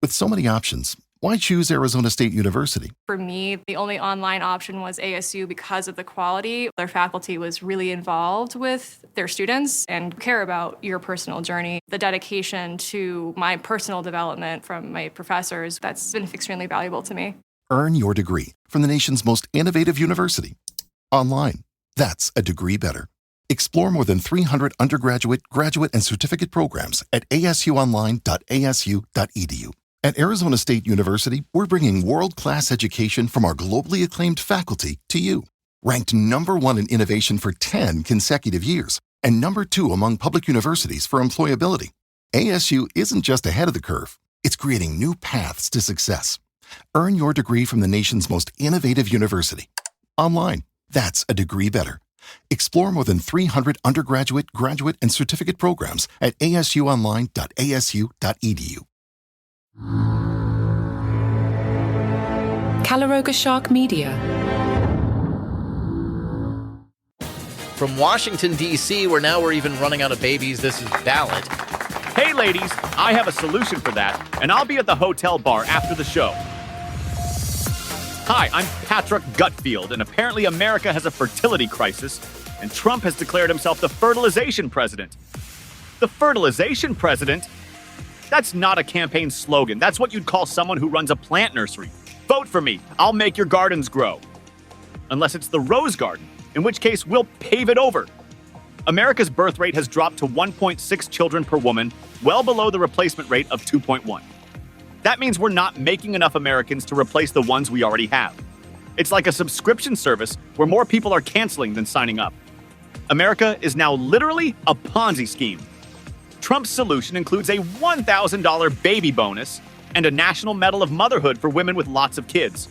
With so many options, why choose Arizona State University? For me, the only online option was ASU because of the quality. Their faculty was really involved with their students and care about your personal journey. The dedication to my personal development from my professors, that's been extremely valuable to me. Earn your degree from the nation's most innovative university. Online. That's a degree better. Explore more than 300 undergraduate, graduate, and certificate programs at asuonline.asu.edu. At Arizona State University, we're bringing world-class education from our globally acclaimed faculty to you. Ranked #1 in innovation for 10 consecutive years and #2 among public universities for employability. ASU isn't just ahead of the curve, it's creating new paths to success. Earn your degree from the nation's most innovative university. Online. That's a degree better. Explore more than 300 undergraduate, graduate, and certificate programs at asuonline.asu.edu. Calaroga Shark Media. From Washington, D.C., where now we're even running out of babies, this is Ballot. Hey, ladies, I have a solution for that, and I'll be at the hotel bar after the show. Hi, I'm Patrick Gutfield, and apparently America has a fertility crisis, and Trump has declared himself the Fertilization President. The Fertilization President? That's not a campaign slogan. That's what you'd call someone who runs a plant nursery. Vote for me. I'll make your gardens grow. Unless it's the Rose Garden, in which case we'll pave it over. America's birth rate has dropped to 1.6 children per woman, well below the replacement rate of 2.1. That means we're not making enough Americans to replace the ones we already have. It's like a subscription service where more people are canceling than signing up. America is now literally a Ponzi scheme. Trump's solution includes a $1,000 baby bonus and a National Medal of Motherhood for women with lots of kids.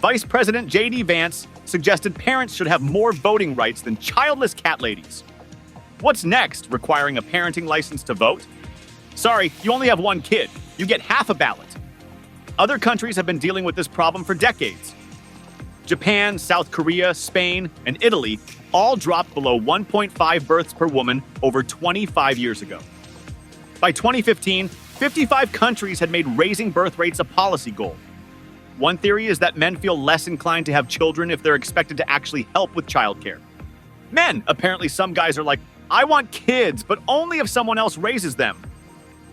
Vice President J.D. Vance suggested parents should have more voting rights than childless cat ladies. What's next? Requiring a parenting license to vote? Sorry, you only have one kid. You get half a ballot. Other countries have been dealing with this problem for decades. Japan, South Korea, Spain, and Italy all dropped below 1.5 births per woman over 25 years ago. By 2015, 55 countries had made raising birth rates a policy goal. One theory is that men feel less inclined to have children if they're expected to actually help with childcare. Men, apparently some guys are like, I want kids, but only if someone else raises them.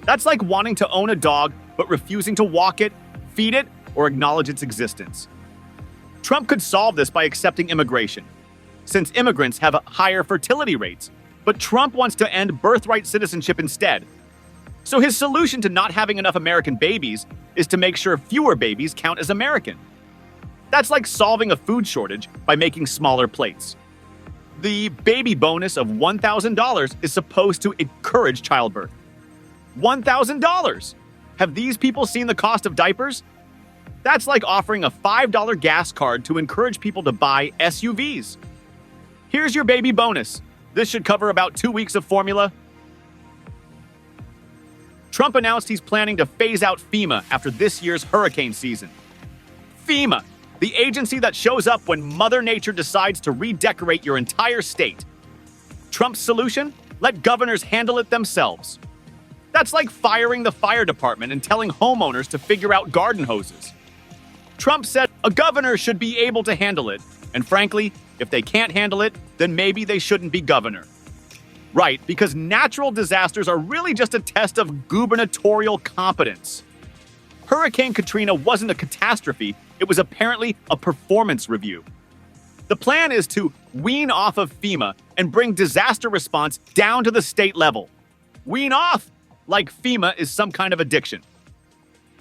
That's like wanting to own a dog, but refusing to walk it, feed it, or acknowledge its existence. Trump could solve this by accepting immigration, since immigrants have higher fertility rates, but Trump wants to end birthright citizenship instead. So his solution to not having enough American babies is to make sure fewer babies count as American. That's like solving a food shortage by making smaller plates. The baby bonus of $1,000 is supposed to encourage childbirth. $1,000! Have these people seen the cost of diapers? That's like offering a $5 gas card to encourage people to buy SUVs. Here's your baby bonus. This should cover about 2 weeks of formula. Trump announced he's planning to phase out FEMA after this year's hurricane season. FEMA, the agency that shows up when Mother Nature decides to redecorate your entire state. Trump's solution? Let governors handle it themselves. That's like firing the fire department and telling homeowners to figure out garden hoses. Trump said a governor should be able to handle it, and frankly, if they can't handle it, then maybe they shouldn't be governor. Right, because natural disasters are really just a test of gubernatorial competence. Hurricane Katrina wasn't a catastrophe, it was apparently a performance review. The plan is to wean off of FEMA and bring disaster response down to the state level. Wean off? Like FEMA is some kind of addiction.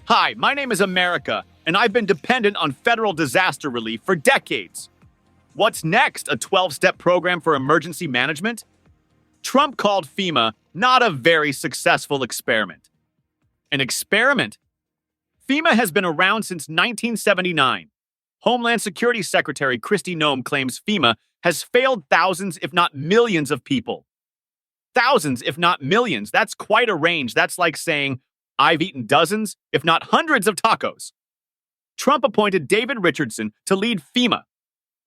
Hi, my name is America, and I've been dependent on federal disaster relief for decades. What's next? A 12-step program for emergency management? Trump called FEMA not a very successful experiment. An experiment? FEMA has been around since 1979. Homeland Security Secretary Kristi Noem claims FEMA has failed thousands, if not millions, of people. Thousands, if not millions. That's quite a range. That's like saying, I've eaten dozens, if not hundreds of tacos. Trump appointed David Richardson to lead FEMA,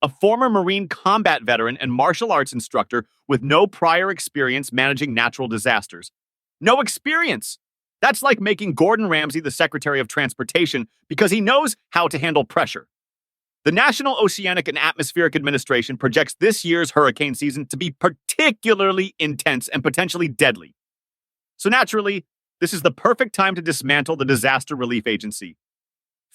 a former Marine combat veteran and martial arts instructor with no prior experience managing natural disasters. No experience! That's like making Gordon Ramsay the Secretary of Transportation because he knows how to handle pressure. The National Oceanic and Atmospheric Administration projects this year's hurricane season to be particularly intense and potentially deadly. So naturally, this is the perfect time to dismantle the Disaster Relief Agency.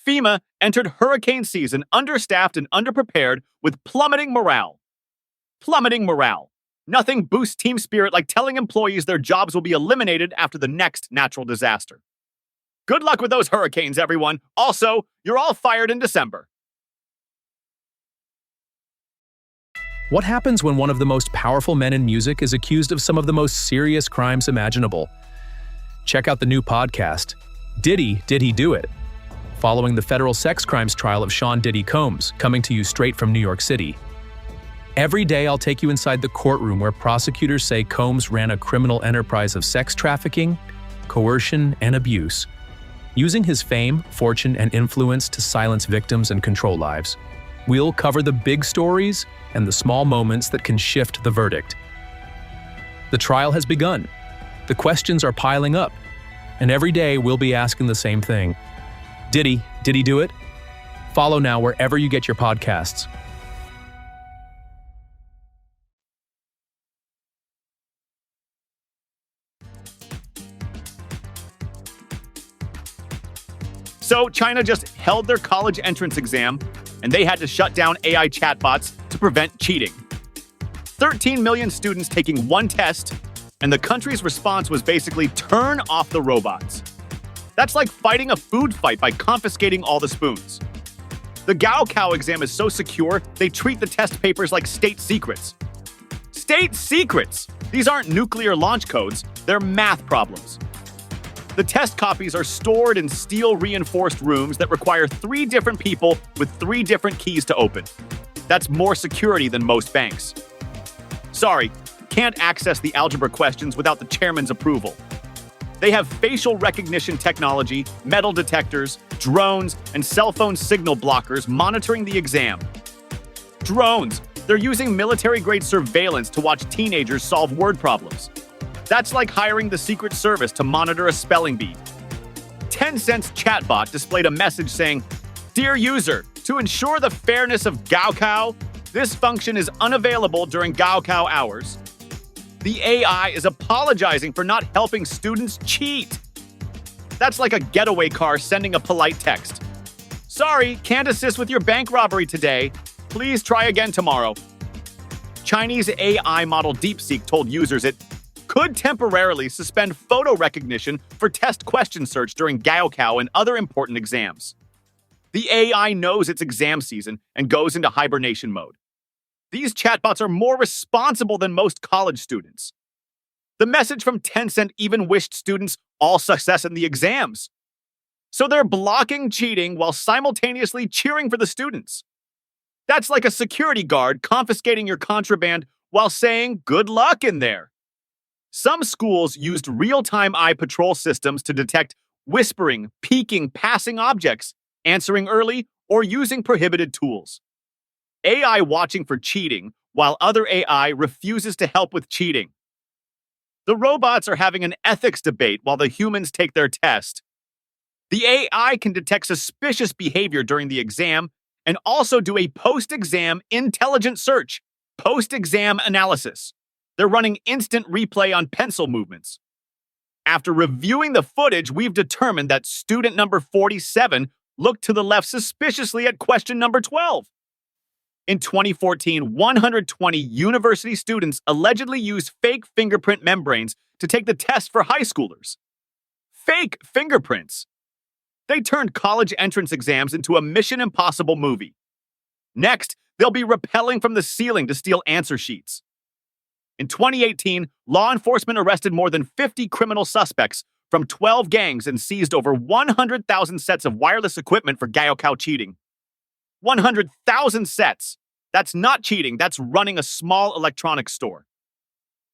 FEMA entered hurricane season understaffed and underprepared with plummeting morale. Plummeting morale. Nothing boosts team spirit like telling employees their jobs will be eliminated after the next natural disaster. Good luck with those hurricanes, everyone. Also, you're all fired in December. What happens when one of the most powerful men in music is accused of some of the most serious crimes imaginable? Check out the new podcast, Did He Do It? Following the federal sex crimes trial of Sean Diddy Combs, coming to you straight from New York City. Every day I'll take you inside the courtroom where prosecutors say Combs ran a criminal enterprise of sex trafficking, coercion, and abuse, using his fame, fortune, and influence to silence victims and control lives. We'll cover the big stories and the small moments that can shift the verdict. The trial has begun. The questions are piling up, and every day we'll be asking the same thing. Did he do it? Follow now wherever you get your podcasts. So China just held their college entrance exam, and they had to shut down AI chatbots to prevent cheating. 13 million students taking one test, and the country's response was basically turn off the robots. That's like fighting a food fight by confiscating all the spoons. The gaokao exam is so secure, they treat the test papers like state secrets. State secrets! These aren't nuclear launch codes, they're math problems. The test copies are stored in steel-reinforced rooms that require 3 different people with 3 different keys to open. That's more security than most banks. Sorry, can't access the algebra questions without the chairman's approval. They have facial recognition technology, metal detectors, drones, and cell phone signal blockers monitoring the exam. Drones. They're using military-grade surveillance to watch teenagers solve word problems. That's like hiring the Secret Service to monitor a spelling bee. Tencent's chatbot displayed a message saying, "Dear user, to ensure the fairness of gaokao, this function is unavailable during gaokao hours." The AI is apologizing for not helping students cheat. That's like a getaway car sending a polite text. "Sorry, can't assist with your bank robbery today. Please try again tomorrow." Chinese AI model DeepSeek told users it could temporarily suspend photo recognition for test question search during gaokao and other important exams. The AI knows it's exam season and goes into hibernation mode. These chatbots are more responsible than most college students. The message from Tencent even wished students all success in the exams. So they're blocking cheating while simultaneously cheering for the students. That's like a security guard confiscating your contraband while saying good luck in there. Some schools used real-time eye patrol systems to detect whispering, peeking, passing objects, answering early, or using prohibited tools. AI watching for cheating, while other AI refuses to help with cheating. The robots are having an ethics debate while the humans take their test. The AI can detect suspicious behavior during the exam and also do a post-exam intelligent search, post-exam analysis. They're running instant replay on pencil movements. After reviewing the footage, we've determined that student number 47 looked to the left suspiciously at question number 12. In 2014, 120 university students allegedly used fake fingerprint membranes to take the test for high schoolers. Fake fingerprints. They turned college entrance exams into a Mission Impossible movie. Next, they'll be rappelling from the ceiling to steal answer sheets. In 2018, law enforcement arrested more than 50 criminal suspects from 12 gangs and seized over 100,000 sets of wireless equipment for gaokao cheating. 100,000 sets. That's not cheating, that's running a small electronics store.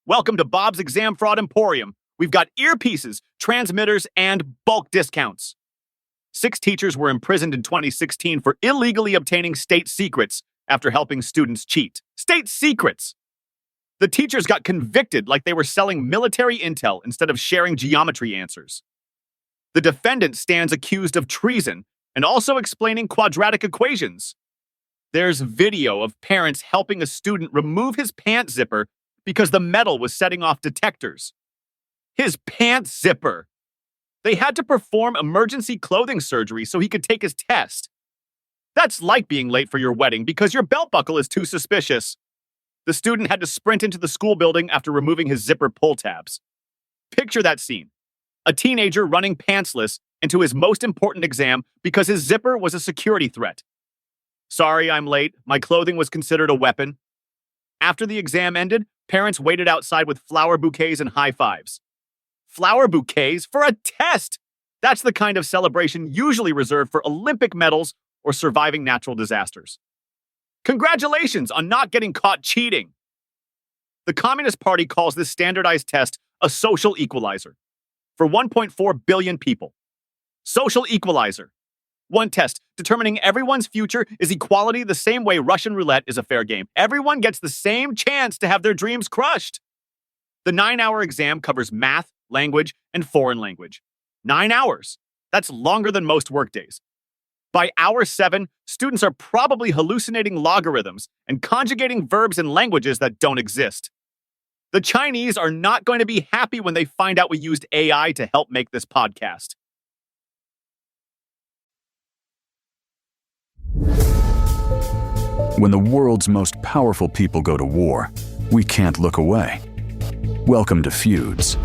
Welcome to Bob's Exam Fraud Emporium. We've got earpieces, transmitters, and bulk discounts. 6 teachers were imprisoned in 2016 for illegally obtaining state secrets after helping students cheat. State secrets! The teachers got convicted like they were selling military intel instead of sharing geometry answers. The defendant stands accused of treason and also explaining quadratic equations. There's video of parents helping a student remove his pant zipper because the metal was setting off detectors. His pant zipper! They had to perform emergency clothing surgery so he could take his test. That's like being late for your wedding because your belt buckle is too suspicious. The student had to sprint into the school building after removing his zipper pull tabs. Picture that scene. A teenager running pantsless into his most important exam because his zipper was a security threat. Sorry, I'm late. My clothing was considered a weapon. After the exam ended, parents waited outside with flower bouquets and high fives. Flower bouquets for a test! That's the kind of celebration usually reserved for Olympic medals or surviving natural disasters. Congratulations on not getting caught cheating! The Communist Party calls this standardized test a social equalizer for 1.4 billion people. Social equalizer. One test determining everyone's future is equality the same way Russian roulette is a fair game. Everyone gets the same chance to have their dreams crushed. The 9-hour exam covers math, language, and foreign language. 9 hours. That's longer than most workdays. By hour 7, students are probably hallucinating logarithms and conjugating verbs in languages that don't exist. The Chinese are not going to be happy when they find out we used AI to help make this podcast. When the world's most powerful people go to war, we can't look away. Welcome to Feuds,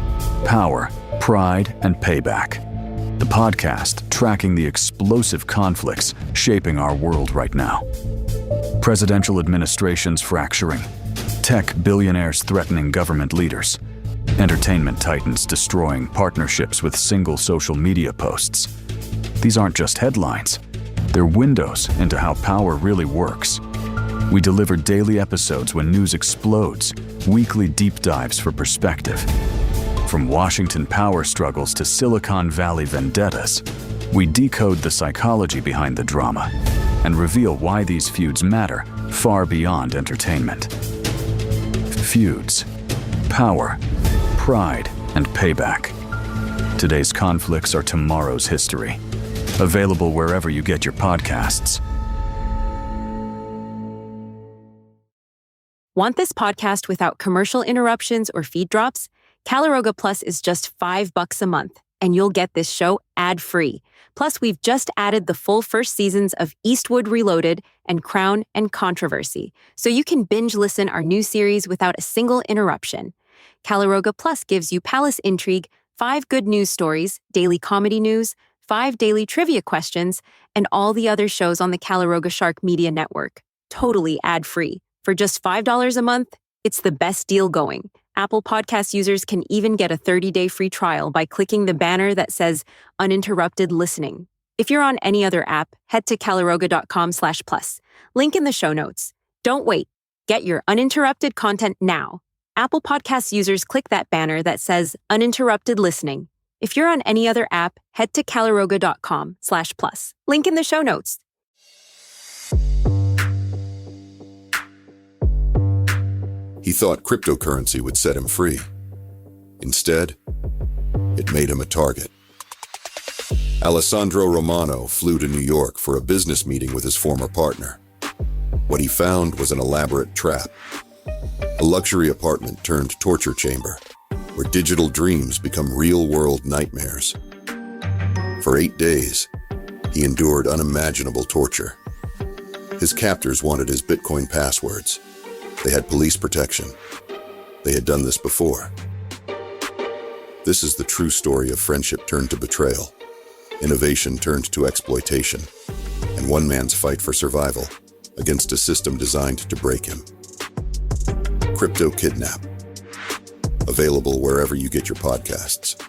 Power, Pride, and Payback, the podcast tracking the explosive conflicts shaping our world right now. Presidential administrations fracturing, tech billionaires threatening government leaders, entertainment titans destroying partnerships with single social media posts. These aren't just headlines. They're windows into how power really works. We deliver daily episodes when news explodes, weekly deep dives for perspective. From Washington power struggles to Silicon Valley vendettas, we decode the psychology behind the drama and reveal why these feuds matter far beyond entertainment. Feuds, Power, Pride, and Payback. Today's conflicts are tomorrow's history. Available wherever you get your podcasts. Want this podcast without commercial interruptions or feed drops? Caliroga Plus is just $5 a month, and you'll get this show ad-free. Plus, we've just added the full first seasons of Eastwood Reloaded and Crown and Controversy, so you can binge listen our new series without a single interruption. Caliroga Plus gives you palace intrigue, 5 good news stories, daily comedy news, 5 daily trivia questions, and all the other shows on the Caliroga Shark Media Network, totally ad-free. For just $5 a month, it's the best deal going. Apple Podcast users can even get a 30-day free trial by clicking the banner that says uninterrupted listening. If you're on any other app, head to caliroga.com/plus. Link in the show notes. Don't wait. Get your uninterrupted content now. Apple Podcast users click that banner that says uninterrupted listening. If you're on any other app, head to caliroga.com/plus. Link in the show notes. He thought cryptocurrency would set him free. Instead, it made him a target. Alessandro Romano flew to New York for a business meeting with his former partner. What he found was an elaborate trap. A luxury apartment turned torture chamber, where digital dreams become real-world nightmares. For 8 days, he endured unimaginable torture. His captors wanted his Bitcoin passwords. They had police protection. They had done this before. This is the true story of friendship turned to betrayal, innovation turned to exploitation, and one man's fight for survival against a system designed to break him. Crypto Kidnap. Available wherever you get your podcasts.